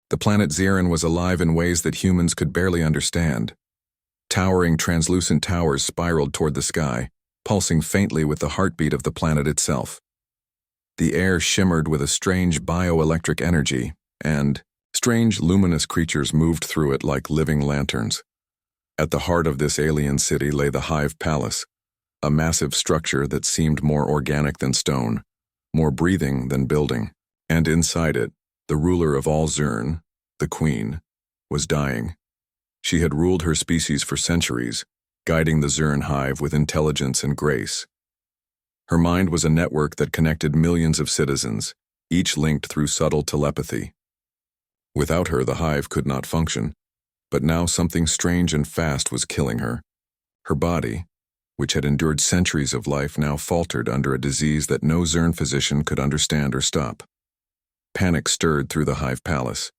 The planet Zirin was alive in ways that humans could barely understand. Towering, translucent towers spiraled toward the sky, pulsing faintly with the heartbeat of the planet itself. The air shimmered with a strange bioelectric energy, and strange luminous creatures moved through it like living lanterns. At the heart of this alien city lay the Hive Palace, a massive structure that seemed more organic than stone, more breathing than building, and inside it, the ruler of all Zirn, the Queen, was dying. She had ruled her species for centuries, guiding the Zirn hive with intelligence and grace. Her mind was a network that connected millions of citizens, each linked through subtle telepathy. Without her, the hive could not function, but now something strange and fast was killing her. Her body, which had endured centuries of life, now faltered under a disease that no Zirn physician could understand or stop. Panic stirred through the Hive Palace.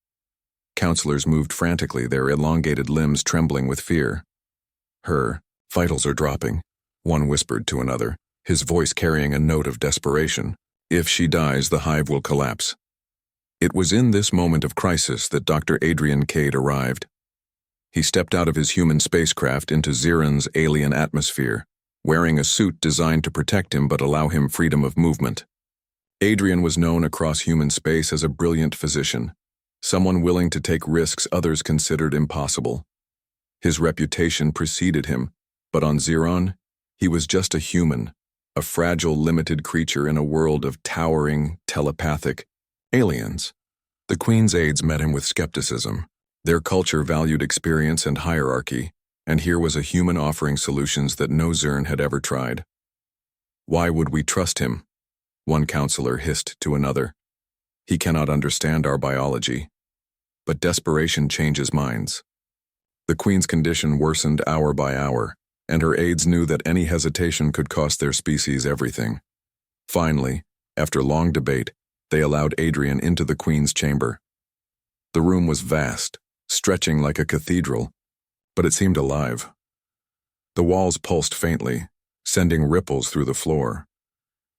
Counselors moved frantically, their elongated limbs trembling with fear. "Her vitals are dropping," one whispered to another, his voice carrying a note of desperation. "If she dies, the hive will collapse." It was in this moment of crisis that Dr. Adrian Cade arrived. He stepped out of his human spacecraft into Zirin's alien atmosphere, wearing a suit designed to protect him but allow him freedom of movement. Adrian was known across human space as a brilliant physician, someone willing to take risks others considered impossible. His reputation preceded him, but on Ziron, he was just a human, a fragile, limited creature in a world of towering, telepathic aliens. The Queen's aides met him with skepticism. Their culture valued experience and hierarchy, and here was a human offering solutions that no Zirn had ever tried. "Why would we trust him?" one counselor hissed to another. "He cannot understand our biology." But desperation changes minds. The Queen's condition worsened hour by hour, and her aides knew that any hesitation could cost their species everything. Finally, after long debate, they allowed Adrian into the Queen's chamber. The room was vast, stretching like a cathedral, but it seemed alive. The walls pulsed faintly, sending ripples through the floor.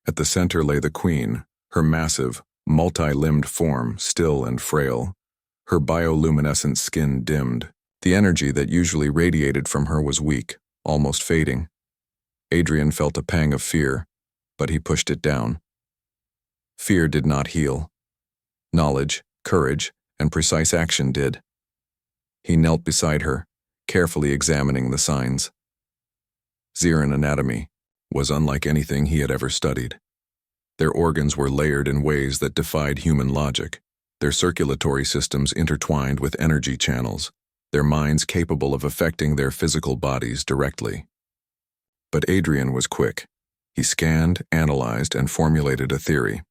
At the center lay the Queen, her massive, multi-limbed form still and frail, her bioluminescent skin dimmed. The energy that usually radiated from her was weak, almost fading. Adrian felt a pang of fear, but he pushed it down. Fear did not heal. Knowledge, courage, and precise action did. He knelt beside her, carefully examining the signs. Zirin anatomy was unlike anything he had ever studied. Their organs were layered in ways that defied human logic, their circulatory systems intertwined with energy channels, their minds capable of affecting their physical bodies directly. But Adrian was quick. He scanned, analyzed, and formulated a theory.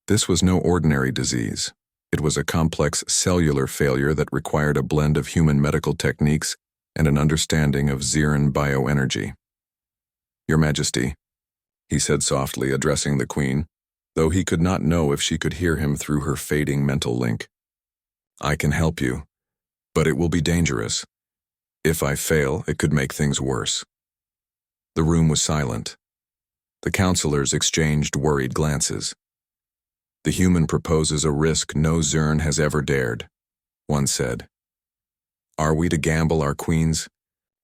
This was no ordinary disease. It was a complex cellular failure that required a blend of human medical techniques and an understanding of Zirin bioenergy. "Your Majesty," he said softly, addressing the Queen, though he could not know if she could hear him through her fading mental link. "I can help you, but it will be dangerous. If I fail, it could make things worse." The room was silent. The counselors exchanged worried glances. "The human proposes a risk no Zirn has ever dared," one said. "Are we to gamble our Queen's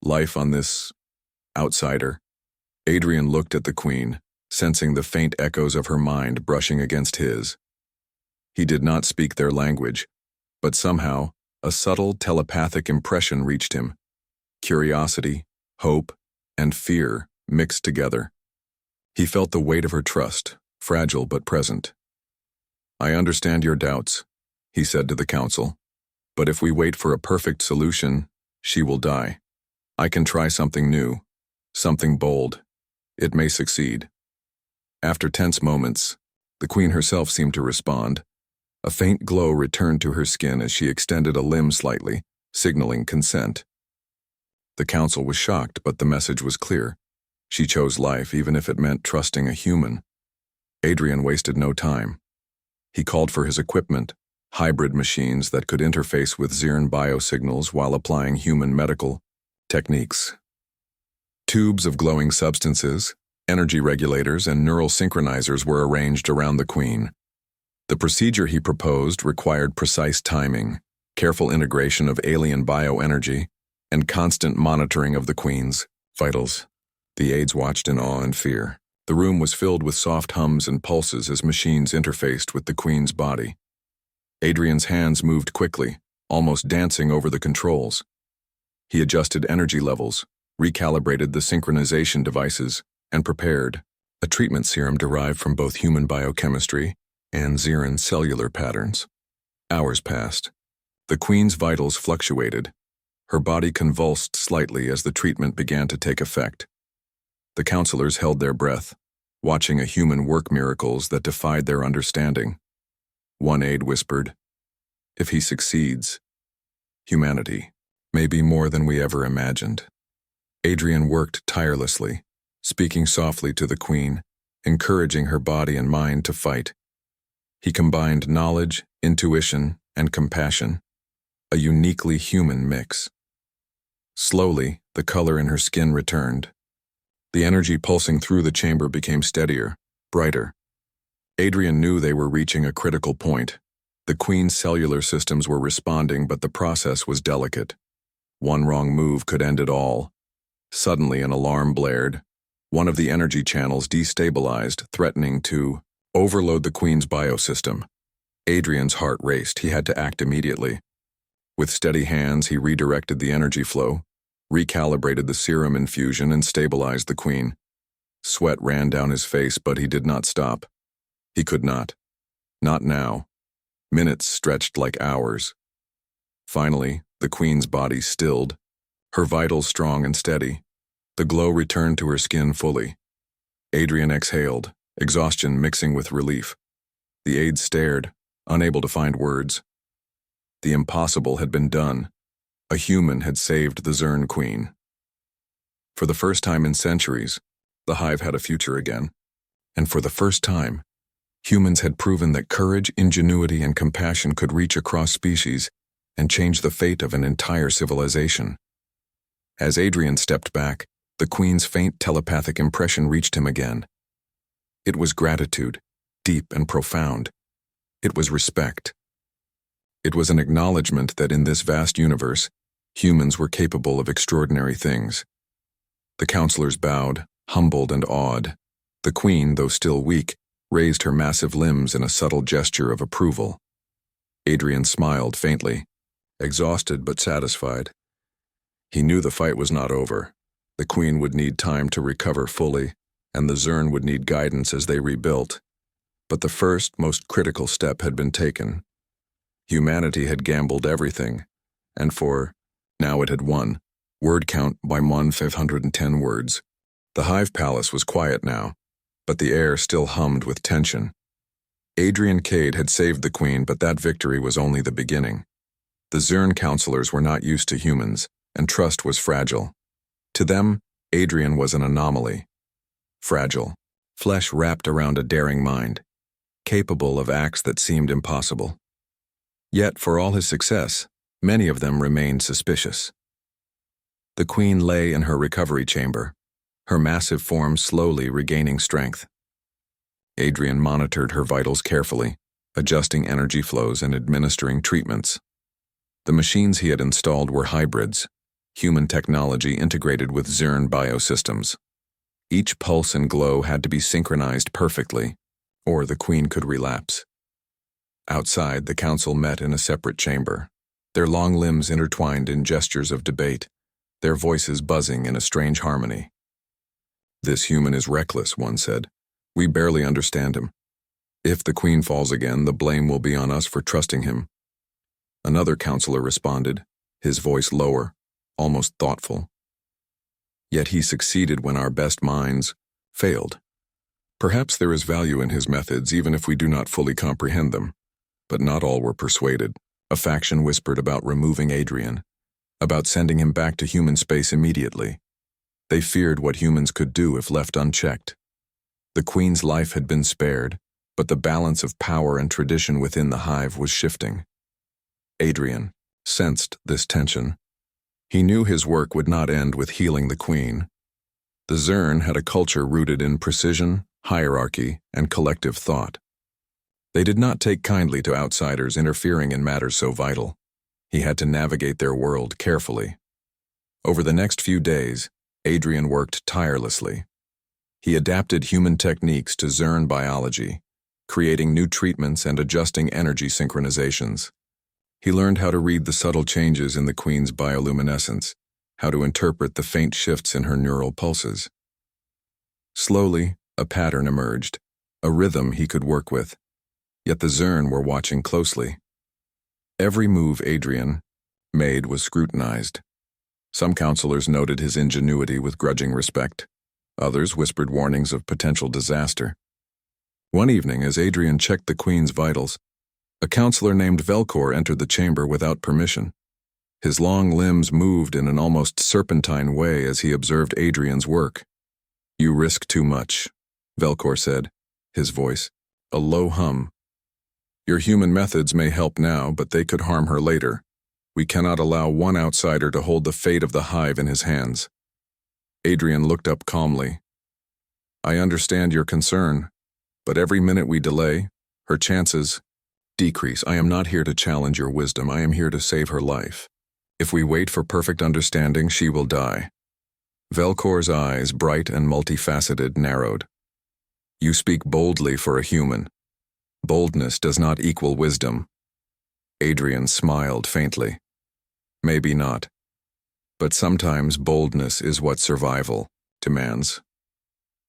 life on this outsider?" Adrian looked at the Queen, sensing the faint echoes of her mind brushing against his. He did not speak their language, but somehow a subtle telepathic impression reached him. Curiosity, hope, and fear mixed together. He felt the weight of her trust, fragile but present. "I understand your doubts," he said to the council, "but if we wait for a perfect solution, she will die. I can try something new, something bold. It may succeed." After tense moments, the Queen herself seemed to respond. A faint glow returned to her skin as she extended a limb slightly, signaling consent. The council was shocked, but the message was clear. She chose life, even if it meant trusting a human. Adrian wasted no time. He called for his equipment, hybrid machines that could interface with Zirn biosignals while applying human medical techniques. Tubes of glowing substances, energy regulators, and neural synchronizers were arranged around the Queen. The procedure he proposed required precise timing, careful integration of alien bioenergy, and constant monitoring of the Queen's vitals. The aides watched in awe and fear. The room was filled with soft hums and pulses as machines interfaced with the Queen's body. Adrian's hands moved quickly, almost dancing over the controls. He adjusted energy levels, recalibrated the synchronization devices, and prepared a treatment serum derived from both human biochemistry and Xeran cellular patterns. Hours passed. The Queen's vitals fluctuated. Her body convulsed slightly as the treatment began to take effect. The counselors held their breath, watching a human work miracles that defied their understanding. One aide whispered, "If he succeeds, humanity may be more than we ever imagined." Adrian worked tirelessly, speaking softly to the Queen, encouraging her body and mind to fight. He combined knowledge, intuition, and compassion, a uniquely human mix. Slowly, the color in her skin returned. The energy pulsing through the chamber became steadier, brighter. Adrian knew they were reaching a critical point. The Queen's cellular systems were responding, but the process was delicate. One wrong move could end it all. Suddenly, an alarm blared. One of the energy channels destabilized, threatening to overload the Queen's biosystem. Adrian's heart raced. He had to act immediately. With steady hands, he redirected the energy flow, recalibrated the serum infusion, and stabilized the Queen. Sweat ran down his face, but he did not stop. He could not. Not now. Minutes stretched like hours. Finally, the Queen's body stilled, her vitals strong and steady. The glow returned to her skin fully. Adrian exhaled, exhaustion mixing with relief. The aides stared, unable to find words. The impossible had been done. A human had saved the Xeran Queen. For the first time in centuries, the hive had a future again. And for the first time, humans had proven that courage, ingenuity, and compassion could reach across species and change the fate of an entire civilization. As Adrian stepped back, the Queen's faint telepathic impression reached him again. It was gratitude, deep and profound. It was respect. It was an acknowledgement that in this vast universe, humans were capable of extraordinary things. The counselors bowed, humbled and awed. The Queen, though still weak, raised her massive limbs in a subtle gesture of approval. Adrian smiled faintly, exhausted but satisfied. He knew the fight was not over. The Queen would need time to recover fully, and the Xeran would need guidance as they rebuilt. But the first, most critical step had been taken. Humanity had gambled everything, and now it had won. Word count by 510 words. The hive palace was quiet now, but the air still hummed with tension. Adrian Cade had saved the Queen, but that victory was only the beginning. The Xeran counselors were not used to humans, and trust was fragile. To them, Adrian was an anomaly. Fragile, flesh wrapped around a daring mind, capable of acts that seemed impossible. Yet, for all his success, many of them remained suspicious. The Queen lay in her recovery chamber, her massive form slowly regaining strength. Adrian monitored her vitals carefully, adjusting energy flows and administering treatments. The machines he had installed were hybrids, human technology integrated with Xeran biosystems. Each pulse and glow had to be synchronized perfectly, or the Queen could relapse. Outside, the council met in a separate chamber, their long limbs intertwined in gestures of debate, their voices buzzing in a strange harmony. "This human is reckless," one said. "We barely understand him. If the Queen falls again, the blame will be on us for trusting him." Another counselor responded, his voice lower, almost thoughtful. "Yet he succeeded when our best minds failed. Perhaps there is value in his methods even if we do not fully comprehend them." But not all were persuaded. A faction whispered about removing Adrian, about sending him back to human space immediately. They feared what humans could do if left unchecked. The Queen's life had been spared, but the balance of power and tradition within the hive was shifting. Adrian sensed this tension. He knew his work would not end with healing the Queen. The Xeran had a culture rooted in precision, hierarchy, and collective thought. They did not take kindly to outsiders interfering in matters so vital. He had to navigate their world carefully. Over the next few days, Adrian worked tirelessly. He adapted human techniques to Zern biology, creating new treatments and adjusting energy synchronizations. He learned how to read the subtle changes in the Queen's bioluminescence, how to interpret the faint shifts in her neural pulses. Slowly, a pattern emerged, a rhythm he could work with. Yet the Zern were watching closely. Every move Adrian made was scrutinized. Some counselors noted his ingenuity with grudging respect. Others whispered warnings of potential disaster. One evening, as Adrian checked the Queen's vitals, a counselor named Velcor entered the chamber without permission. His long limbs moved in an almost serpentine way as he observed Adrian's work. "You risk too much," Velcor said, his voice a low hum. "Your human methods may help now, but they could harm her later. We cannot allow one outsider to hold the fate of the hive in his hands." Adrian looked up calmly. "I understand your concern, but every minute we delay, her chances decrease. I am not here to challenge your wisdom. I am here to save her life. If we wait for perfect understanding, she will die." Velcor's eyes, bright and multifaceted, narrowed. "You speak boldly for a human. Boldness does not equal wisdom." Adrian smiled faintly. "Maybe not. But sometimes boldness is what survival demands."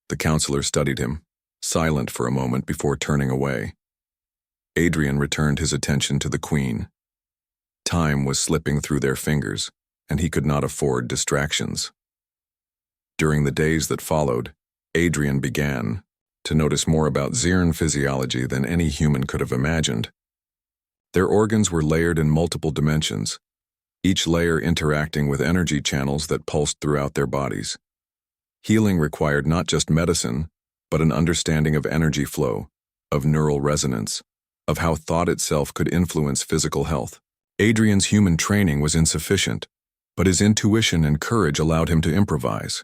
The counselor studied him, silent for a moment before turning away. Adrian returned his attention to the Queen. Time was slipping through their fingers, and he could not afford distractions. During the days that followed, Adrian began to notice more about Zern physiology than any human could have imagined. Their organs were layered in multiple dimensions, each layer interacting with energy channels that pulsed throughout their bodies. Healing required not just medicine, but an understanding of energy flow, of neural resonance, of how thought itself could influence physical health. Adrian's human training was insufficient, but his intuition and courage allowed him to improvise.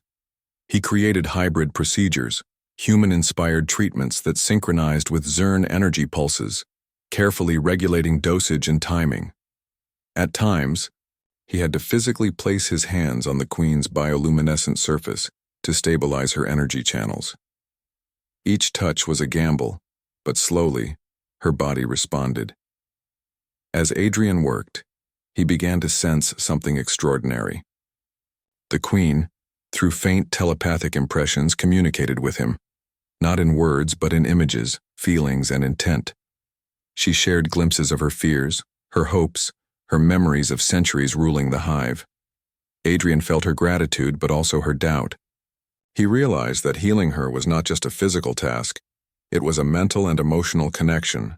He created hybrid procedures, human-inspired treatments that synchronized with Zern energy pulses, carefully regulating dosage and timing. At times, he had to physically place his hands on the Queen's bioluminescent surface to stabilize her energy channels. Each touch was a gamble, but slowly, her body responded. As Adrian worked, he began to sense something extraordinary. The Queen, through faint telepathic impressions, communicated with him, not in words but in images, feelings, and intent. She shared glimpses of her fears, her hopes, her memories of centuries ruling the hive. Adrian felt her gratitude but also her doubt. He realized that healing her was not just a physical task, it was a mental and emotional connection,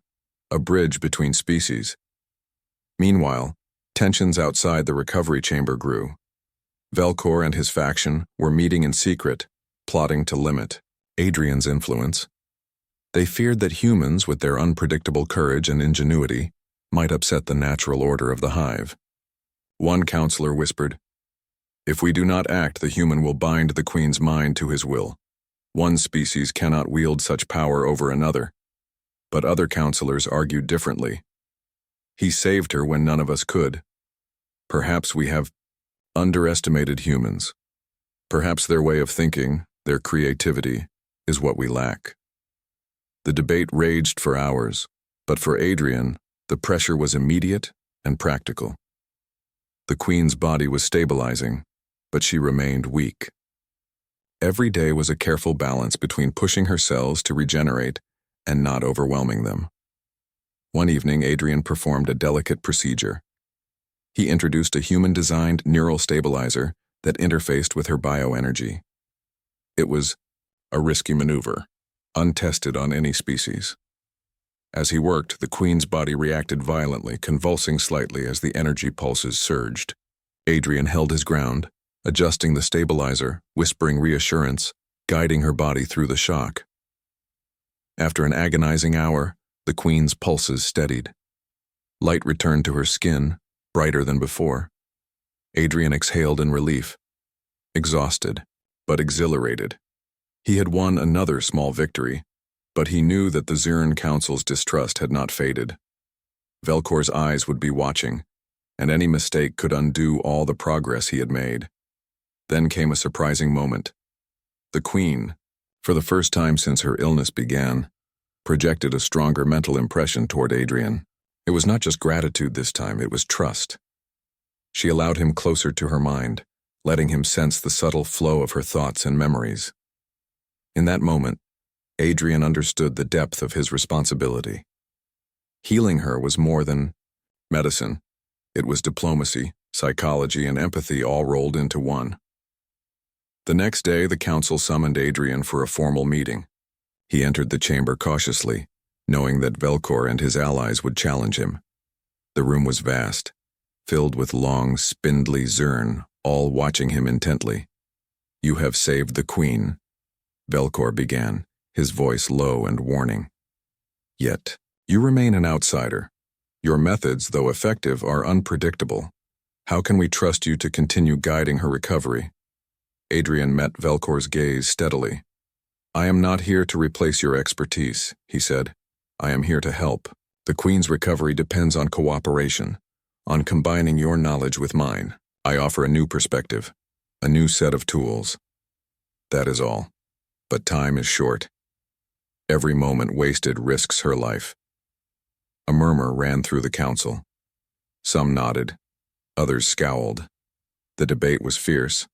a bridge between species. Meanwhile, tensions outside the recovery chamber grew. Velcor and his faction were meeting in secret, plotting to limit Adrian's influence. They feared that humans, with their unpredictable courage and ingenuity, might upset the natural order of the hive. One counselor whispered, "If we do not act, the human will bind the Queen's mind to his will. One species cannot wield such power over another." But other counselors argued differently. "He saved her when none of us could. Perhaps we have underestimated humans. Perhaps their way of thinking, their creativity, is what we lack." The debate raged for hours, but for Adrian, the pressure was immediate and practical. The Queen's body was stabilizing, but she remained weak. Every day was a careful balance between pushing her cells to regenerate and not overwhelming them. One evening, Adrian performed a delicate procedure. He introduced a human-designed neural stabilizer that interfaced with her bioenergy. It was a risky maneuver, untested on any species. As he worked, the Queen's body reacted violently, convulsing slightly as the energy pulses surged. Adrian held his ground, adjusting the stabilizer, whispering reassurance, guiding her body through the shock. After an agonizing hour, the Queen's pulses steadied. Light returned to her skin, brighter than before. Adrian exhaled in relief, exhausted, but exhilarated. He had won another small victory, But he knew that the Zirn Council's distrust had not faded. Velkor's eyes would be watching, and any mistake could undo all the progress he had made. Then came a surprising moment. The Queen, for the first time since her illness began, projected a stronger mental impression toward Adrian. It was not just gratitude this time, it was trust. She allowed him closer to her mind, letting him sense the subtle flow of her thoughts and memories. In that moment, Adrian understood the depth of his responsibility. Healing her was more than medicine. It was diplomacy, psychology, and empathy all rolled into one. The next day, the council summoned Adrian for a formal meeting. He entered the chamber cautiously, knowing that Velkor and his allies would challenge him. The room was vast, filled with long, spindly Zirn, all watching him intently. "You have saved the Queen," Velkor began, his voice low and warning. "Yet, you remain an outsider. Your methods, though effective, are unpredictable. How can we trust you to continue guiding her recovery?" Adrian met Velkor's gaze steadily. "I am not here to replace your expertise," he said. "I am here to help. The Queen's recovery depends on cooperation, on combining your knowledge with mine. I offer a new perspective, a new set of tools. That is all. But time is short. Every moment wasted risks her life." A murmur ran through the council. Some nodded, others scowled. The debate was fierce,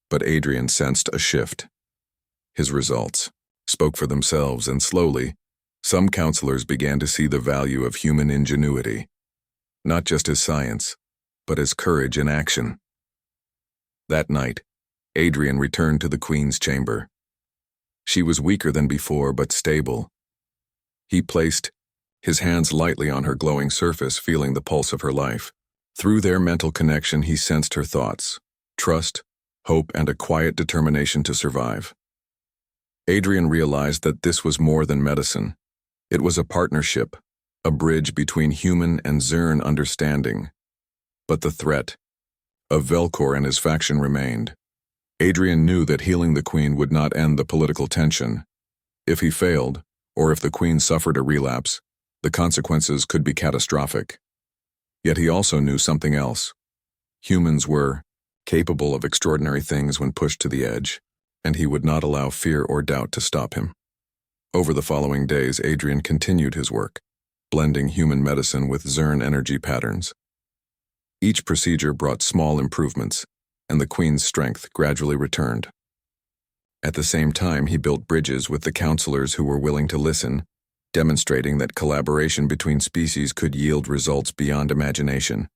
but Adrian sensed a shift. His results spoke for themselves, and slowly, some counselors began to see the value of human ingenuity, not just as science, but as courage in action. That night, Adrian returned to the Queen's chamber. She was weaker than before, but stable. He placed his hands lightly on her glowing surface, feeling the pulse of her life. Through their mental connection, he sensed her thoughts, trust, hope, and a quiet determination to survive. Adrian realized that this was more than medicine. It was a partnership, a bridge between human and Zirn understanding. But the threat of Velkor and his faction remained. Adrian knew that healing the Queen would not end the political tension. If he failed, or if the Queen suffered a relapse, the consequences could be catastrophic. Yet he also knew something else. Humans were capable of extraordinary things when pushed to the edge, and he would not allow fear or doubt to stop him. Over the following days, Adrian continued his work, blending human medicine with Zirn energy patterns. Each procedure brought small improvements, and the Queen's strength gradually returned. At the same time, he built bridges with the counselors who were willing to listen, demonstrating that collaboration between species could yield results beyond imagination.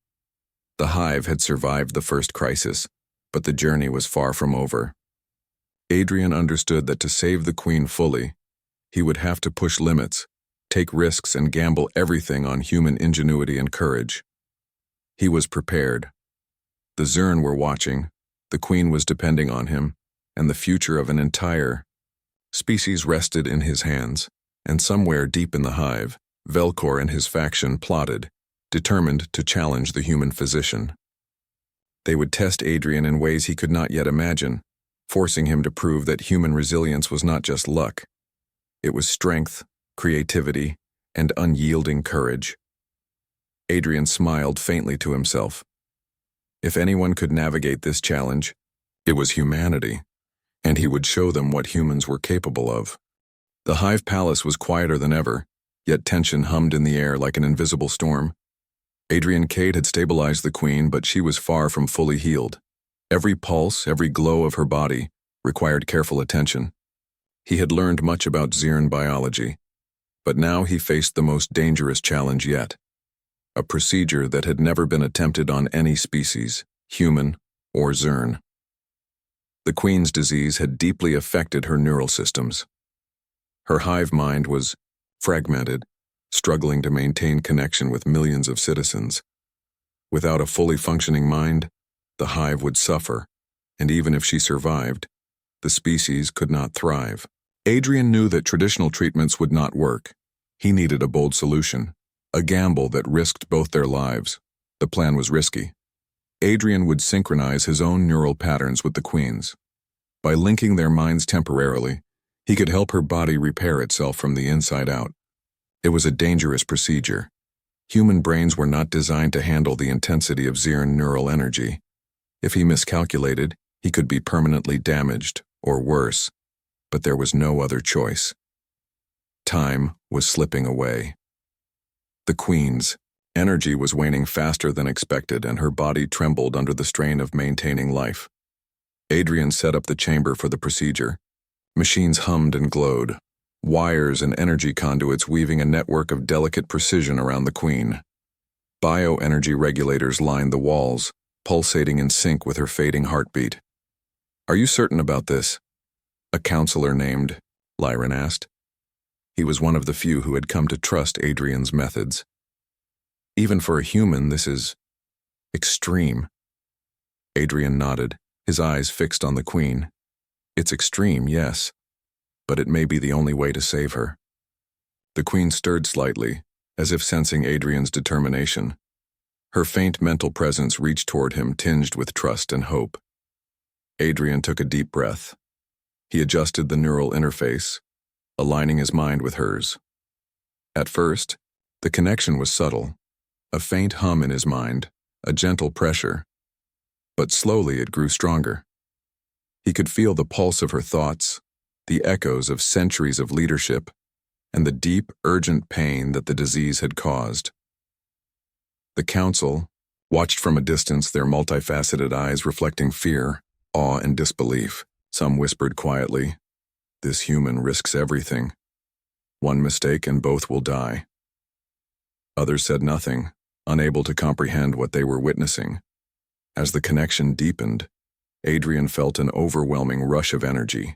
The hive had survived the first crisis, but the journey was far from over. Adrian understood that to save the Queen fully, he would have to push limits, take risks, and gamble everything on human ingenuity and courage. He was prepared. The Zirn were watching, the Queen was depending on him, and the future of an entire species rested in his hands. And somewhere deep in the hive, Velkor and his faction plotted, determined to challenge the human physician. They would test Adrian in ways he could not yet imagine, forcing him to prove that human resilience was not just luck. It was strength, creativity, and unyielding courage. Adrian smiled faintly to himself. If anyone could navigate this challenge, it was humanity, and he would show them what humans were capable of. The hive palace was quieter than ever, yet tension hummed in the air like an invisible storm. Adrian Cade had stabilized the Queen, but she was far from fully healed. Every pulse, every glow of her body required careful attention. He had learned much about Zirn biology, but now he faced the most dangerous challenge yet. A procedure that had never been attempted on any species, human or Zirn. The Queen's disease had deeply affected her neural systems. Her hive mind was fragmented, struggling to maintain connection with millions of citizens. Without a fully functioning mind, the hive would suffer, and even if she survived, the species could not thrive. Adrian knew that traditional treatments would not work. He needed a bold solution, a gamble that risked both their lives. The plan was risky. Adrian would synchronize his own neural patterns with the Queen's. By linking their minds temporarily, He could help her body repair itself from the inside out. It was a dangerous procedure. Human brains were not designed to handle the intensity of Zirn neural energy. If he miscalculated, he could be permanently damaged, or worse. But there was no other choice. Time was slipping away. The Queen's energy was waning faster than expected, and her body trembled under the strain of maintaining life. Adrian set up the chamber for the procedure. Machines hummed and glowed, wires and energy conduits weaving a network of delicate precision around the Queen. Bioenergy regulators lined the walls, pulsating in sync with her fading heartbeat. "Are you certain about this?" a counselor named Lyran asked. He was one of the few who had come to trust Adrian's methods. "Even for a human, this is extreme." Adrian nodded, his eyes fixed on the Queen. "It's extreme, yes, but it may be the only way to save her." The Queen stirred slightly, as if sensing Adrian's determination. Her faint mental presence reached toward him, tinged with trust and hope. Adrian took a deep breath. He adjusted the neural interface, aligning his mind with hers. At first, the connection was subtle, a faint hum in his mind, a gentle pressure. But slowly it grew stronger. He could feel the pulse of her thoughts, the echoes of centuries of leadership, and the deep, urgent pain that the disease had caused. The council watched from a distance, their multifaceted eyes reflecting fear, awe, and disbelief. Some whispered quietly, "This human risks everything. One mistake and both will die." Others said nothing, unable to comprehend what they were witnessing. As the connection deepened, Adrian felt an overwhelming rush of energy.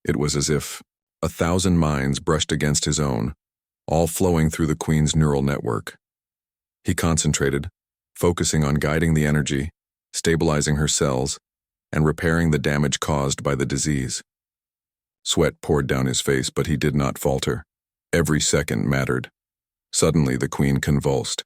It was as if 1,000 minds brushed against his own, all flowing through the Queen's neural network. He concentrated, focusing on guiding the energy, stabilizing her cells, and repairing the damage caused by the disease. Sweat poured down his face, but he did not falter. Every second mattered. Suddenly, the Queen convulsed.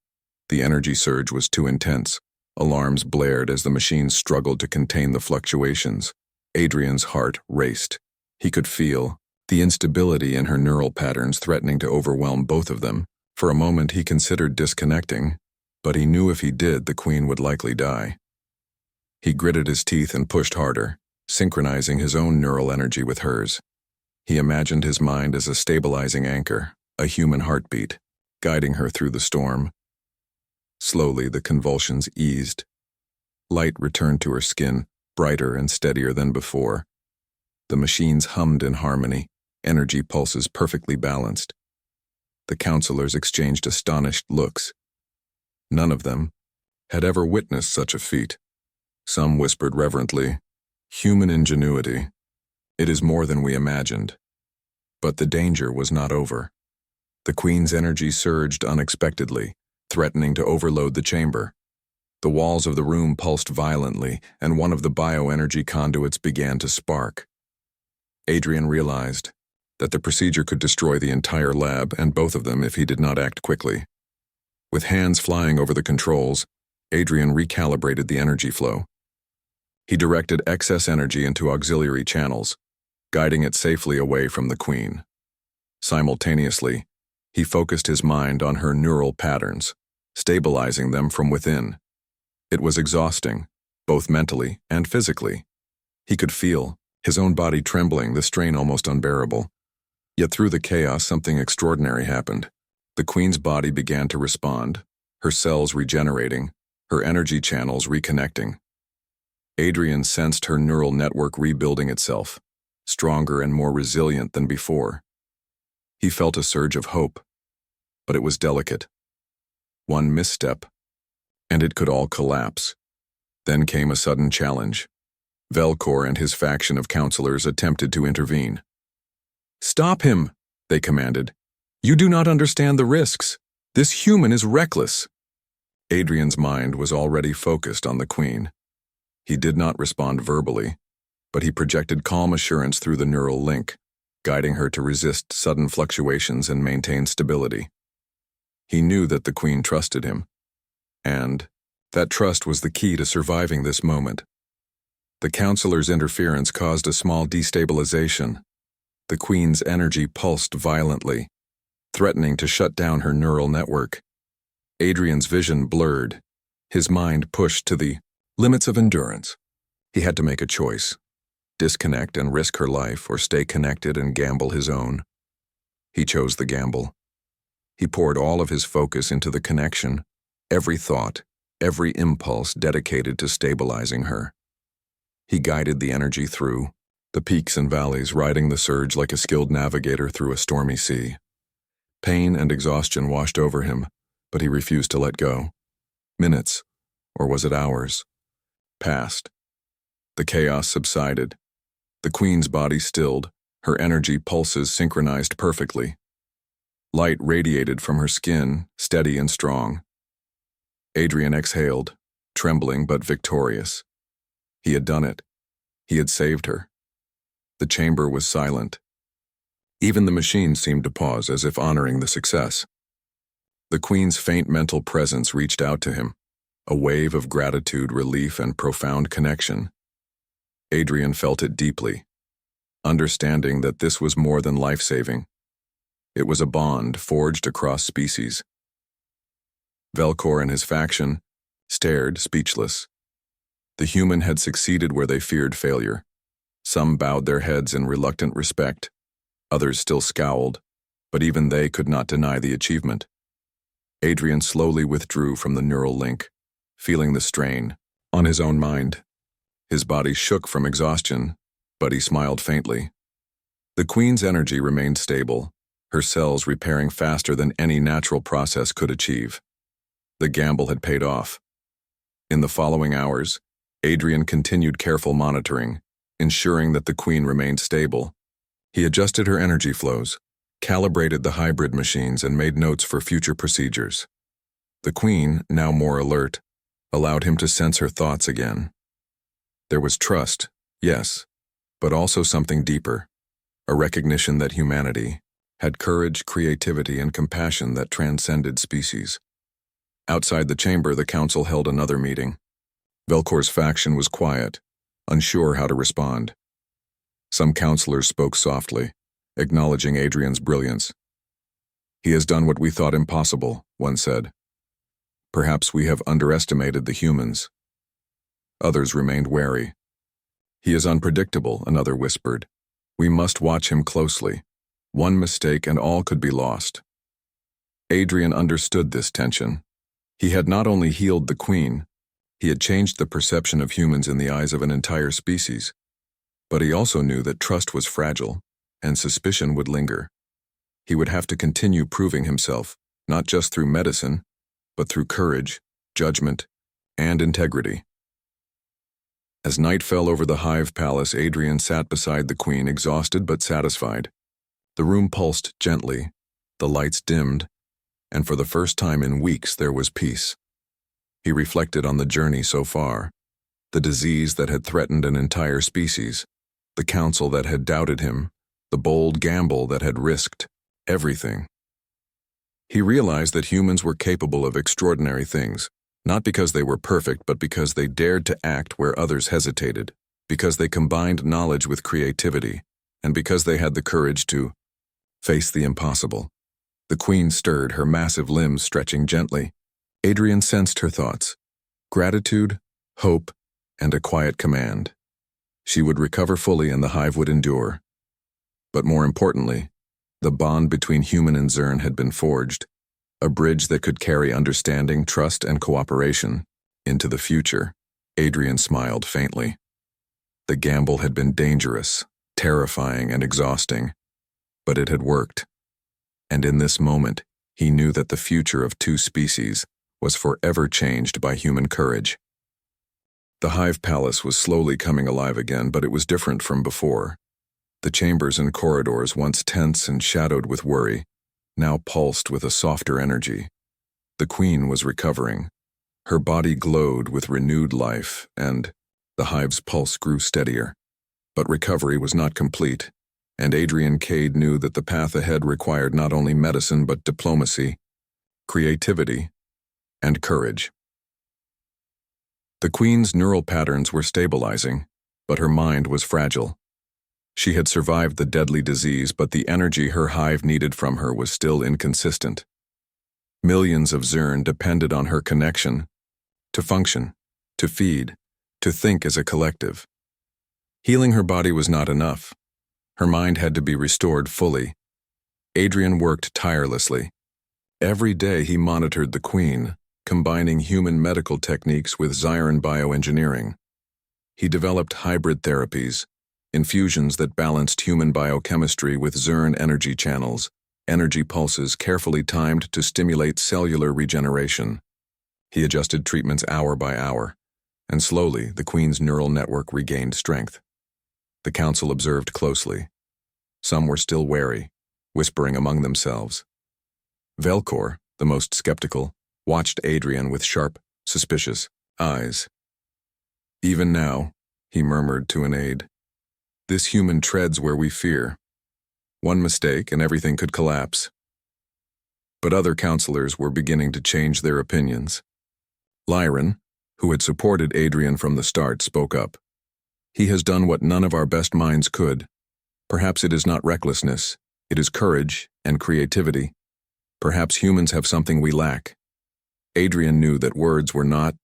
The energy surge was too intense. Alarms blared as the machines struggled to contain the fluctuations. Adrian's heart raced. He could feel the instability in her neural patterns threatening to overwhelm both of them. For a moment, he considered disconnecting, but he knew if he did, the Queen would likely die. He gritted his teeth and pushed harder, synchronizing his own neural energy with hers. He imagined his mind as a stabilizing anchor, a human heartbeat, guiding her through the storm. Slowly, the convulsions eased. Light returned to her skin, brighter and steadier than before. The machines hummed in harmony, energy pulses perfectly balanced. The counselors exchanged astonished looks. None of them had ever witnessed such a feat. Some whispered reverently, "Human ingenuity. It is more than we imagined." But the danger was not over. The Queen's energy surged unexpectedly, threatening to overload the chamber. The walls of the room pulsed violently, and one of the bioenergy conduits began to spark. Adrian realized that the procedure could destroy the entire lab, and both of them if he did not act quickly. With hands flying over the controls, Adrian recalibrated the energy flow. He directed excess energy into auxiliary channels, guiding it safely away from the Queen. Simultaneously, he focused his mind on her neural patterns, stabilizing them from within. It was exhausting, both mentally and physically. He could feel his own body trembling, the strain almost unbearable. Yet through the chaos, something extraordinary happened. The Queen's body began to respond, her cells regenerating, her energy channels reconnecting. Adrian sensed her neural network rebuilding itself, stronger and more resilient than before. He felt a surge of hope, but it was delicate. One misstep, and it could all collapse. Then came a sudden challenge. Velcor and his faction of counselors attempted to intervene. "Stop him," they commanded. "You do not understand the risks. This human is reckless." Adrian's mind was already focused on the Queen. He did not respond verbally, but he projected calm assurance through the neural link, guiding her to resist sudden fluctuations and maintain stability. He knew that the Queen trusted him, and that trust was the key to surviving this moment. The counselor's interference caused a small destabilization. The Queen's energy pulsed violently, threatening to shut down her neural network. Adrian's vision blurred, his mind pushed to the limits of endurance. He had to make a choice: disconnect and risk her life, or stay connected and gamble his own. He chose the gamble. He poured all of his focus into the connection, every thought, every impulse dedicated to stabilizing her. He guided the energy through the peaks and valleys, riding the surge like a skilled navigator through a stormy sea. Pain and exhaustion washed over him, but he refused to let go. Minutes, or was it hours, passed. The chaos subsided. The Queen's body stilled, her energy pulses synchronized perfectly. Light radiated from her skin, steady and strong. Adrian exhaled, trembling but victorious. He had done it. He had saved her. The chamber was silent. Even the machine seemed to pause, as if honoring the success. The Queen's faint mental presence reached out to him, a wave of gratitude, relief, and profound connection. Adrian felt it deeply, understanding that this was more than life-saving. It was a bond forged across species. Velcor and his faction stared, speechless. The human had succeeded where they feared failure. Some bowed their heads in reluctant respect. Others still scowled, but even they could not deny the achievement. Adrian slowly withdrew from the neural link, feeling the strain on his own mind. His body shook from exhaustion, but he smiled faintly. The Queen's energy remained stable, her cells repairing faster than any natural process could achieve. The gamble had paid off. In the following hours, Adrian continued careful monitoring, ensuring that the Queen remained stable. He adjusted her energy flows, calibrated the hybrid machines, and made notes for future procedures. The Queen, now more alert, allowed him to sense her thoughts again. There was trust, yes, but also something deeper, a recognition that humanity had courage, creativity, and compassion that transcended species. Outside the chamber, the council held another meeting. Velcor's faction was quiet, unsure how to respond. Some counselors spoke softly, acknowledging Adrian's brilliance. "He has done what we thought impossible," one said. "Perhaps we have underestimated the humans." Others remained wary. "He is unpredictable," another whispered. "We must watch him closely. One mistake and all could be lost." Adrian understood this tension. He had not only healed the Queen, he had changed the perception of humans in the eyes of an entire species. But he also knew that trust was fragile, and suspicion would linger. He would have to continue proving himself, not just through medicine, but through courage, judgment, and integrity. As night fell over the Hive Palace, Adrian sat beside the Queen, exhausted but satisfied. The room pulsed gently, the lights dimmed, and for the first time in weeks there was peace. He reflected on the journey so far, the disease that had threatened an entire species, the council that had doubted him, the bold gamble that had risked everything. He realized that humans were capable of extraordinary things, not because they were perfect, but because they dared to act where others hesitated, because they combined knowledge with creativity, and because they had the courage to face the impossible. The Queen stirred, her massive limbs stretching gently. Adrian sensed her thoughts: gratitude, hope, and a quiet command. She would recover fully and the hive would endure. But more importantly, the bond between human and Zern had been forged, a bridge that could carry understanding, trust, and cooperation into the future. Adrian smiled faintly. The gamble had been dangerous, terrifying, and exhausting, but it had worked. And in this moment, he knew that the future of two species was forever changed by human courage. The Hive Palace was slowly coming alive again, but it was different from before. The chambers and corridors, once tense and shadowed with worry, now pulsed with a softer energy. The Queen was recovering. Her body glowed with renewed life, and the hive's pulse grew steadier. But recovery was not complete, and Adrian Cade knew that the path ahead required not only medicine but diplomacy, creativity, and courage. The Queen's neural patterns were stabilizing, but her mind was fragile. She had survived the deadly disease, but the energy her hive needed from her was still inconsistent. Millions of Zern depended on her connection to function, to feed, to think as a collective. Healing her body was not enough. Her mind had to be restored fully. Adrian worked tirelessly. Every day he monitored the Queen, combining human medical techniques with Zyran bioengineering. He developed hybrid therapies, infusions that balanced human biochemistry with Zern energy channels, energy pulses carefully timed to stimulate cellular regeneration. He adjusted treatments hour by hour, and slowly the Queen's neural network regained strength. The council observed closely. Some were still wary, whispering among themselves. Velcor, the most skeptical, watched Adrian with sharp, suspicious eyes. "Even now," he murmured to an aide, "this human treads where we fear. One mistake and everything could collapse." But other counselors were beginning to change their opinions. Lyran, who had supported Adrian from the start, spoke up. "He has done what none of our best minds could. Perhaps it is not recklessness, it is courage and creativity. Perhaps humans have something we lack." Adrian knew that words were not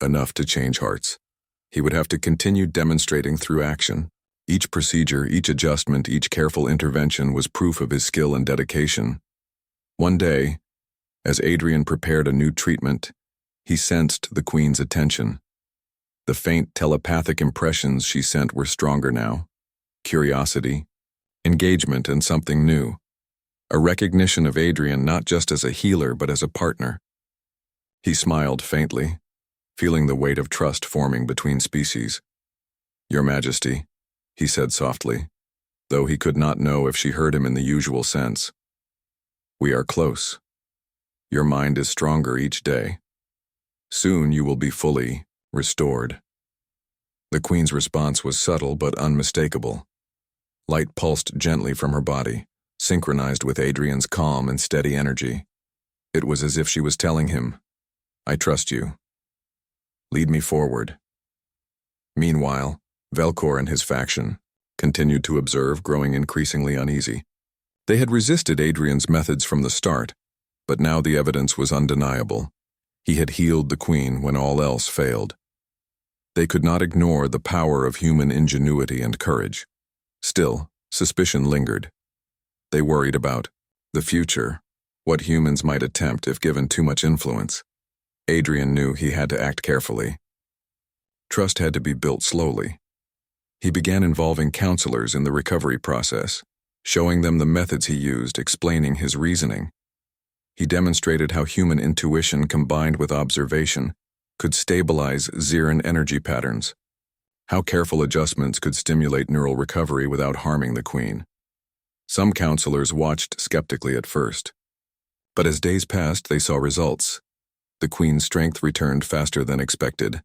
enough to change hearts. He would have to continue demonstrating through action. Each procedure, each adjustment, each careful intervention was proof of his skill and dedication. One day, as Adrian prepared a new treatment, he sensed the Queen's attention. The faint telepathic impressions she sent were stronger now. Curiosity, engagement, and something new. A recognition of Adrian not just as a healer but as a partner. He smiled faintly, feeling the weight of trust forming between species. "Your Majesty," he said softly, though he could not know if she heard him in the usual sense. "We are close. Your mind is stronger each day. Soon you will be fully restored." The Queen's response was subtle but unmistakable. Light pulsed gently from her body, synchronized with Adrian's calm and steady energy. It was as if she was telling him, "I trust you. Lead me forward." Meanwhile, Velcor and his faction continued to observe, growing increasingly uneasy. They had resisted Adrian's methods from the start, but now the evidence was undeniable. He had healed the Queen when all else failed. They could not ignore the power of human ingenuity and courage. Still, suspicion lingered. They worried about the future, what humans might attempt if given too much influence. Adrian knew he had to act carefully. Trust had to be built slowly. He began involving counselors in the recovery process, showing them the methods he used, explaining his reasoning. He demonstrated how human intuition combined with observation could stabilize Zyran energy patterns, how careful adjustments could stimulate neural recovery without harming the Queen. Some counselors watched skeptically at first, but as days passed, they saw results. The Queen's strength returned faster than expected.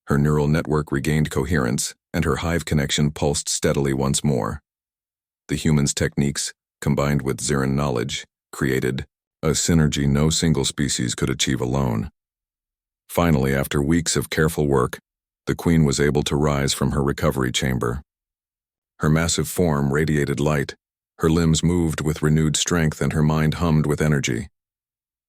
Her neural network regained coherence, and her hive connection pulsed steadily once more. The human's techniques, combined with Zyran knowledge, created a synergy no single species could achieve alone. Finally, after weeks of careful work, the Queen was able to rise from her recovery chamber. Her massive form radiated light, her limbs moved with renewed strength, and her mind hummed with energy.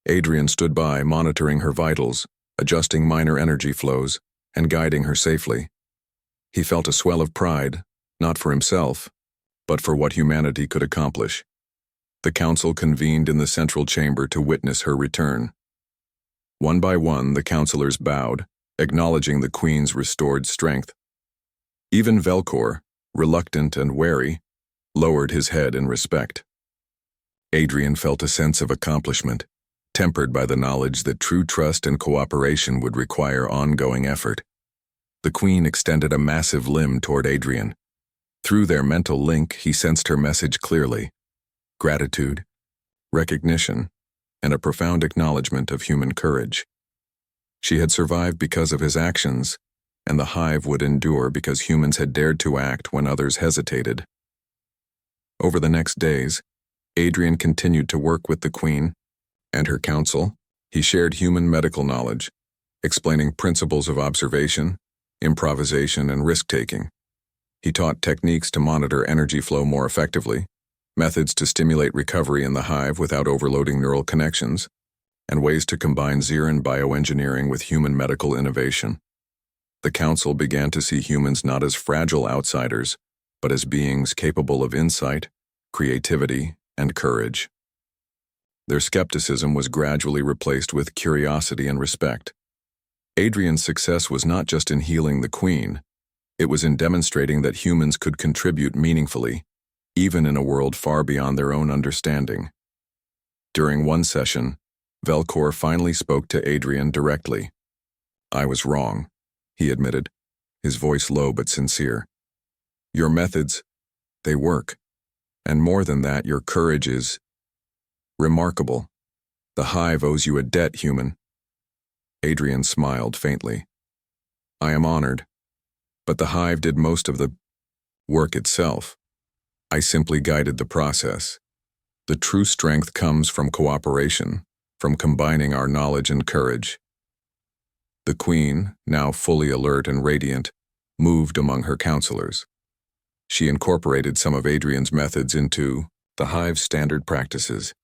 Adrian stood by, monitoring her vitals, adjusting minor energy flows, and guiding her safely. He felt a swell of pride, not for himself, but for what humanity could accomplish. The council convened in the central chamber to witness her return. One by one, the councillors bowed, acknowledging the Queen's restored strength. Even Velcor, reluctant and wary, lowered his head in respect. Adrian felt a sense of accomplishment, tempered by the knowledge that true trust and cooperation would require ongoing effort. The Queen extended a massive limb toward Adrian. Through their mental link, he sensed her message clearly: gratitude, recognition, and a profound acknowledgement of human courage. She had survived because of his actions, and the hive would endure because humans had dared to act when others hesitated. Over the next days, Adrian continued to work with the Queen and her council. He shared human medical knowledge, explaining principles of observation, improvisation, and risk-taking. He taught techniques to monitor energy flow more effectively, methods to stimulate recovery in the hive without overloading neural connections, and ways to combine Xiran bioengineering with human medical innovation. The council began to see humans not as fragile outsiders, but as beings capable of insight, creativity, and courage. Their skepticism was gradually replaced with curiosity and respect. Adrian's success was not just in healing the queen, it was in demonstrating that humans could contribute meaningfully, even in a world far beyond their own understanding. During one session, Velcor finally spoke to Adrian directly. "I was wrong," he admitted, his voice low but sincere. "Your methods, they work. And more than that, your courage is remarkable. The hive owes you a debt, human." Adrian smiled faintly. "I am honored, but the hive did most of the work itself. I simply guided the process. The true strength comes from cooperation, from combining our knowledge and courage." The queen, now fully alert and radiant, moved among her counselors. She incorporated some of Adrian's methods into the hive's standard practices,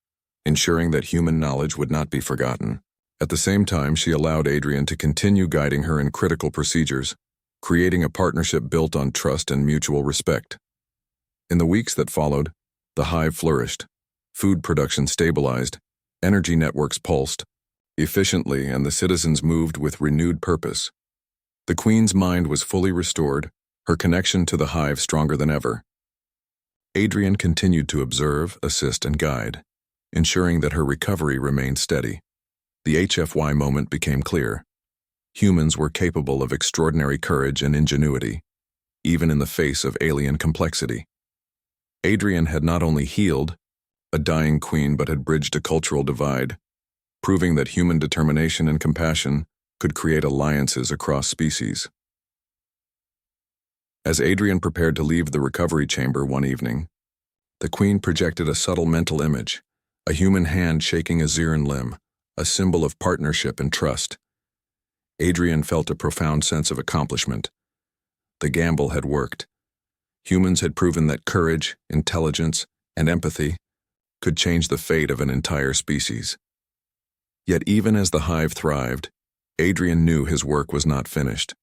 ensuring that human knowledge would not be forgotten. At the same time, she allowed Adrian to continue guiding her in critical procedures, creating a partnership built on trust and mutual respect. In the weeks that followed, the hive flourished, food production stabilized, energy networks pulsed efficiently, and the citizens moved with renewed purpose. The queen's mind was fully restored, her connection to the hive stronger than ever. Adrian continued to observe, assist, and guide, ensuring that her recovery remained steady. The HFY moment became clear. Humans were capable of extraordinary courage and ingenuity, even in the face of alien complexity. Adrian had not only healed a dying queen but had bridged a cultural divide, proving that human determination and compassion could create alliances across species. As Adrian prepared to leave the recovery chamber one evening, the queen projected a subtle mental image, a human hand shaking a Xiran limb, a symbol of partnership and trust. Adrian felt a profound sense of accomplishment. The gamble had worked. Humans had proven that courage, intelligence, and empathy could change the fate of an entire species. Yet even as the hive thrived, Adrian knew his work was not finished.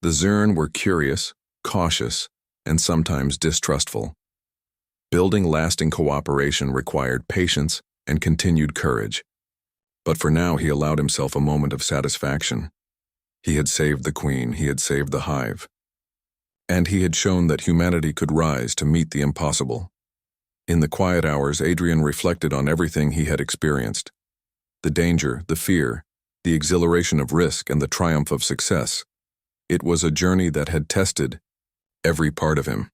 The Xiran were curious, cautious, and sometimes distrustful. Building lasting cooperation required patience and continued courage. But for now, he allowed himself a moment of satisfaction. He had saved the queen, he had saved the hive. And he had shown that humanity could rise to meet the impossible. In the quiet hours, Adrian reflected on everything he had experienced. The danger, the fear, the exhilaration of risk, and the triumph of success. It was a journey that had tested every part of him.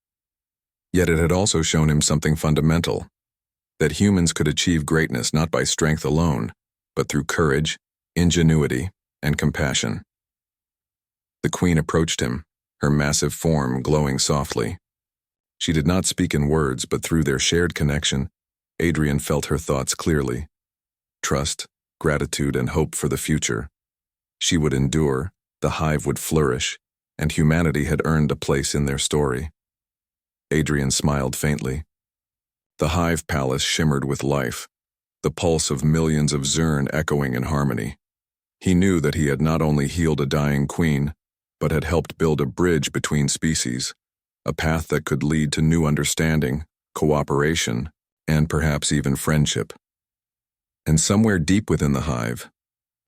Yet it had also shown him something fundamental, that humans could achieve greatness not by strength alone, but through courage, ingenuity, and compassion. The queen approached him, her massive form glowing softly. She did not speak in words, but through their shared connection, Adrian felt her thoughts clearly. Trust, gratitude, and hope for the future. She would endure, the hive would flourish, and humanity had earned a place in their story. Adrian smiled faintly. The hive palace shimmered with life, the pulse of millions of Xiran echoing in harmony. He knew that he had not only healed a dying queen, but had helped build a bridge between species, a path that could lead to new understanding, cooperation, and perhaps even friendship. And somewhere deep within the hive,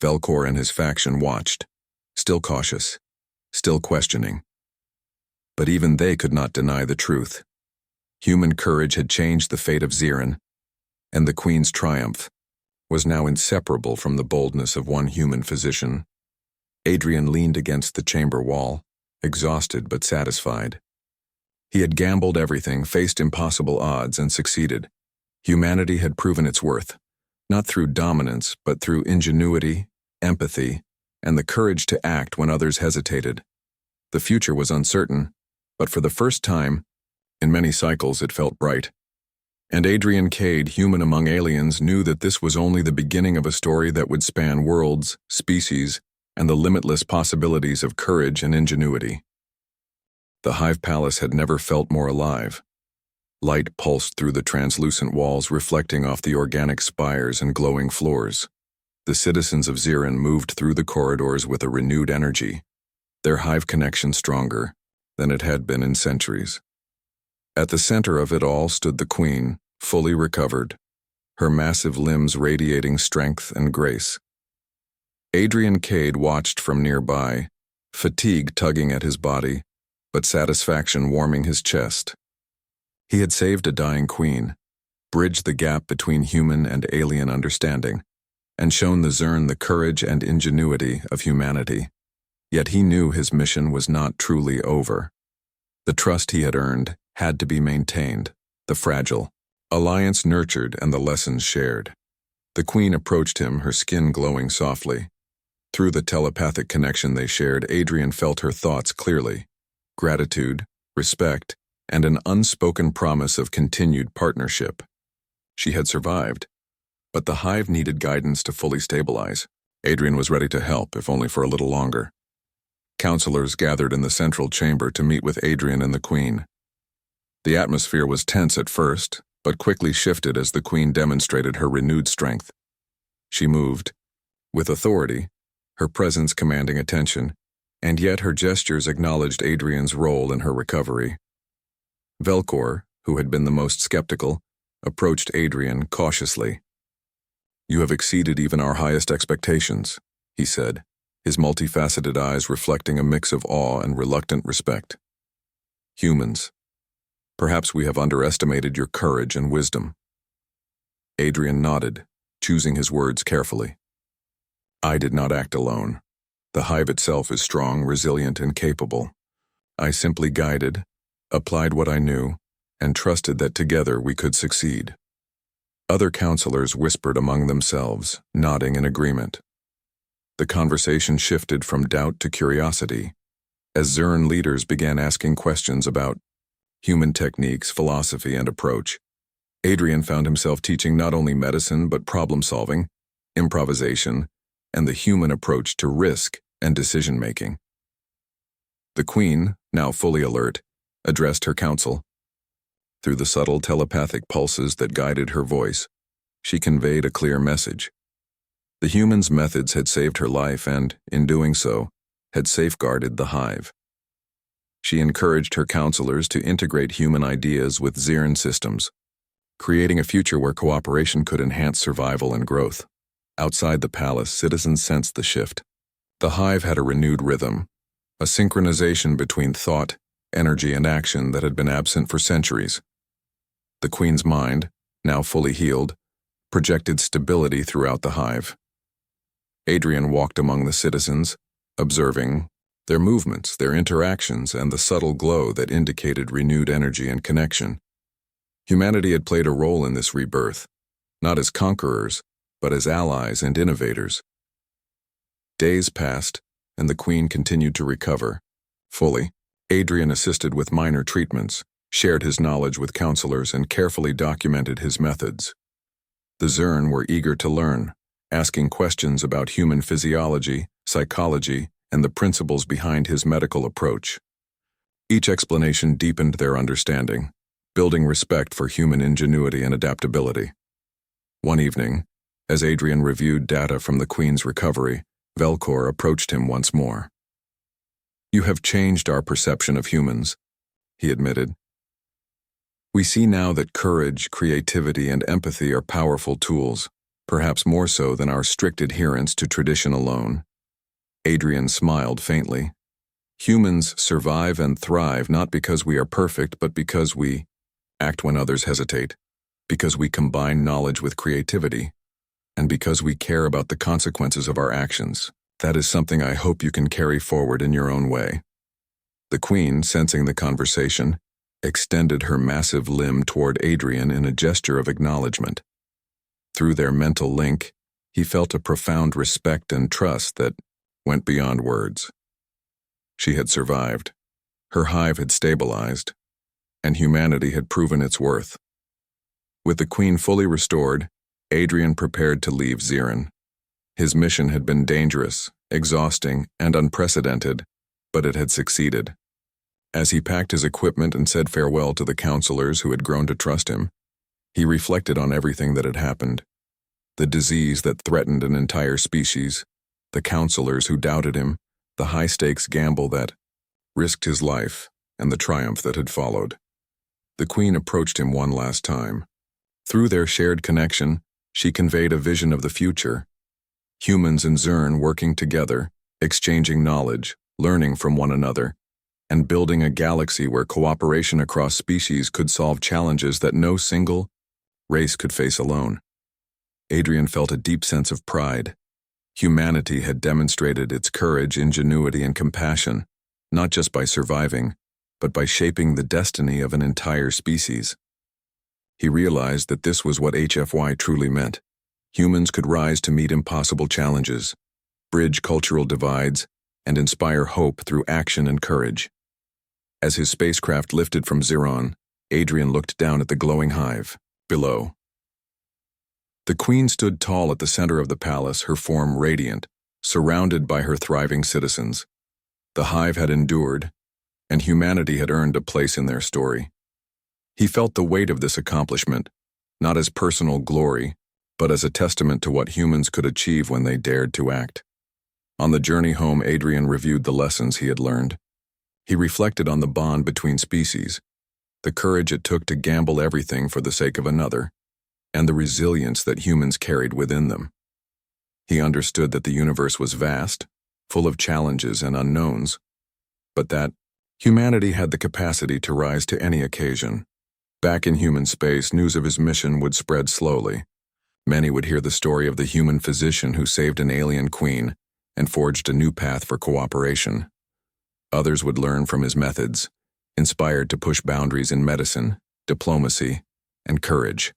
Velcor and his faction watched, still cautious, still questioning. But even they could not deny the truth. Human courage had changed the fate of Xiran, and the queen's triumph was now inseparable from the boldness of one human physician. Adrian leaned against the chamber wall, exhausted but satisfied. He had gambled everything, faced impossible odds, and succeeded. Humanity had proven its worth, not through dominance, but through ingenuity, empathy, and the courage to act when others hesitated. The future was uncertain, but for the first time, in many cycles, it felt bright. And Adrian Cade, human among aliens, knew that this was only the beginning of a story that would span worlds, species, and the limitless possibilities of courage and ingenuity. The hive palace had never felt more alive. Light pulsed through the translucent walls, reflecting off the organic spires and glowing floors. The citizens of Zirin moved through the corridors with a renewed energy, their hive connection stronger than it had been in centuries. At the center of it all stood the queen, fully recovered, her massive limbs radiating strength and grace. Adrian Cade watched from nearby, fatigue tugging at his body, but satisfaction warming his chest. He had saved a dying queen, bridged the gap between human and alien understanding, and shown the Zern the courage and ingenuity of humanity. Yet he knew his mission was not truly over. The trust he had earned had to be maintained, the fragile alliance nurtured and the lessons shared. The queen approached him, her skin glowing softly. Through the telepathic connection they shared, Adrian felt her thoughts clearly: gratitude, respect, and an unspoken promise of continued partnership. She had survived, but the hive needed guidance to fully stabilize. Adrian was ready to help, if only for a little longer. Counselors gathered in the central chamber to meet with Adrian and the queen. The atmosphere was tense at first, but quickly shifted as the queen demonstrated her renewed strength. She moved, with authority, her presence commanding attention, and yet her gestures acknowledged Adrian's role in her recovery. Velcor, who had been the most skeptical, approached Adrian cautiously. "You have exceeded even our highest expectations," he said, his multifaceted eyes reflecting a mix of awe and reluctant respect. "Humans, perhaps we have underestimated your courage and wisdom." Adrian nodded, choosing his words carefully. "I did not act alone. The hive itself is strong, resilient, and capable. I simply guided, applied what I knew, and trusted that together we could succeed." Other counselors whispered among themselves, nodding in agreement. The conversation shifted from doubt to curiosity, as Zern leaders began asking questions about human techniques, philosophy, and approach. Adrian found himself teaching not only medicine but problem-solving, improvisation, and the human approach to risk and decision-making. The queen, now fully alert, addressed her council. Through the subtle telepathic pulses that guided her voice, she conveyed a clear message. The human's methods had saved her life and, in doing so, had safeguarded the hive. She encouraged her counselors to integrate human ideas with Zirin systems, creating a future where cooperation could enhance survival and growth. Outside the palace, citizens sensed the shift. The hive had a renewed rhythm, a synchronization between thought, energy, and action that had been absent for centuries. The queen's mind, now fully healed, projected stability throughout the hive. Adrian walked among the citizens, observing their movements, their interactions, and the subtle glow that indicated renewed energy and connection. Humanity had played a role in this rebirth, not as conquerors, but as allies and innovators. Days passed, and the queen continued to recover. Fully, Adrian assisted with minor treatments, shared his knowledge with counselors, and carefully documented his methods. The Zern were eager to learn, asking questions about human physiology, psychology, and the principles behind his medical approach. Each explanation deepened their understanding, building respect for human ingenuity and adaptability. One evening, as Adrian reviewed data from the queen's recovery, Velcor approached him once more. "You have changed our perception of humans," he admitted. "We see now that courage, creativity, and empathy are powerful tools, perhaps more so than our strict adherence to tradition alone." Adrian smiled faintly. "Humans survive and thrive not because we are perfect, but because we act when others hesitate, because we combine knowledge with creativity, and because we care about the consequences of our actions. That is something I hope you can carry forward in your own way." The queen, sensing the conversation, extended her massive limb toward Adrian in a gesture of acknowledgement. Through their mental link, he felt a profound respect and trust that went beyond words. She had survived, her hive had stabilized, and humanity had proven its worth. With the queen fully restored, Adrian prepared to leave Zirin. His mission had been dangerous, exhausting, and unprecedented, but it had succeeded. As he packed his equipment and said farewell to the counselors who had grown to trust him, he reflected on everything that had happened. The disease that threatened an entire species, the counselors who doubted him, the high-stakes gamble that risked his life, and the triumph that had followed. The Queen approached him one last time. Through their shared connection, she conveyed a vision of the future. Humans and Zern working together, exchanging knowledge, learning from one another, and building a galaxy where cooperation across species could solve challenges that no single race could face alone. Adrian felt a deep sense of pride. Humanity had demonstrated its courage, ingenuity, and compassion, not just by surviving, but by shaping the destiny of an entire species. He realized that this was what HFY truly meant. Humans could rise to meet impossible challenges, bridge cultural divides, and inspire hope through action and courage. As his spacecraft lifted from Ziron, Adrian looked down at the glowing hive below. The Queen stood tall at the center of the palace, her form radiant, surrounded by her thriving citizens. The hive had endured, and humanity had earned a place in their story. He felt the weight of this accomplishment, not as personal glory, but as a testament to what humans could achieve when they dared to act. On the journey home, Adrian reviewed the lessons he had learned. He reflected on the bond between species, the courage it took to gamble everything for the sake of another, and the resilience that humans carried within them. He understood that the universe was vast, full of challenges and unknowns, but that humanity had the capacity to rise to any occasion. Back in human space, news of his mission would spread slowly. Many would hear the story of the human physician who saved an alien queen and forged a new path for cooperation. Others would learn from his methods, inspired to push boundaries in medicine, diplomacy, and courage.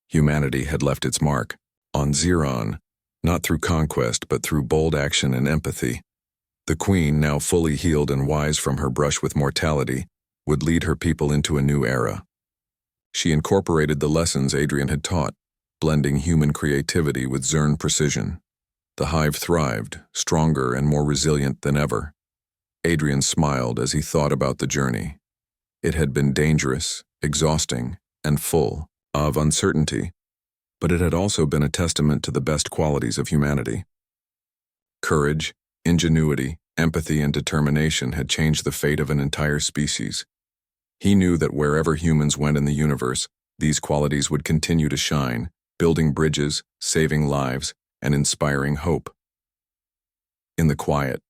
Humanity had left its mark on Ziron, not through conquest but through bold action and empathy. The Queen, now fully healed and wise from her brush with mortality, would lead her people into a new era. She incorporated the lessons Adrian had taught, blending human creativity with Zern precision. The hive thrived, stronger and more resilient than ever. Adrian smiled as he thought about the journey. It had been dangerous, exhausting, and full of uncertainty, but it had also been a testament to the best qualities of humanity. Courage, ingenuity, empathy, and determination had changed the fate of an entire species. He knew that wherever humans went in the universe, these qualities would continue to shine, building bridges, saving lives, and inspiring hope. In the quiet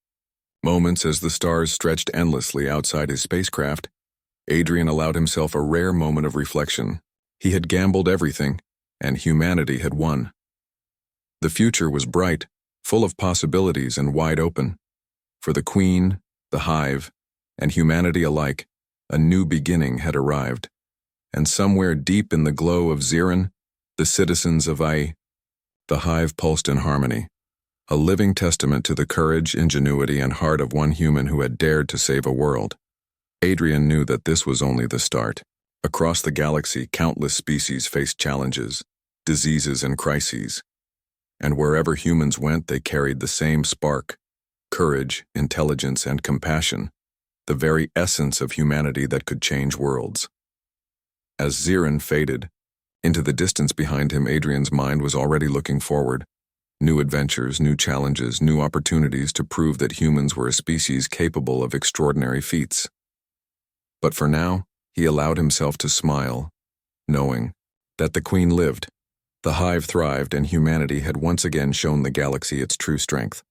moments as the stars stretched endlessly outside his spacecraft, Adrian allowed himself a rare moment of reflection. He had gambled everything, and humanity had won. The future was bright, full of possibilities and wide open. For the Queen, the hive, and humanity alike, a new beginning had arrived. And somewhere deep in the glow of Ziron, the citizens of the hive pulsed in harmony, a living testament to the courage, ingenuity, and heart of one human who had dared to save a world. Adrian knew that this was only the start. Across the galaxy, countless species faced challenges, diseases, and crises. And wherever humans went, they carried the same spark: courage, intelligence, and compassion, the very essence of humanity that could change worlds. As Ziron faded into the distance behind him, Adrian's mind was already looking forward. New adventures, new challenges, new opportunities to prove that humans were a species capable of extraordinary feats. But for now, he allowed himself to smile, knowing that the Queen lived, the hive thrived, and humanity had once again shown the galaxy its true strength.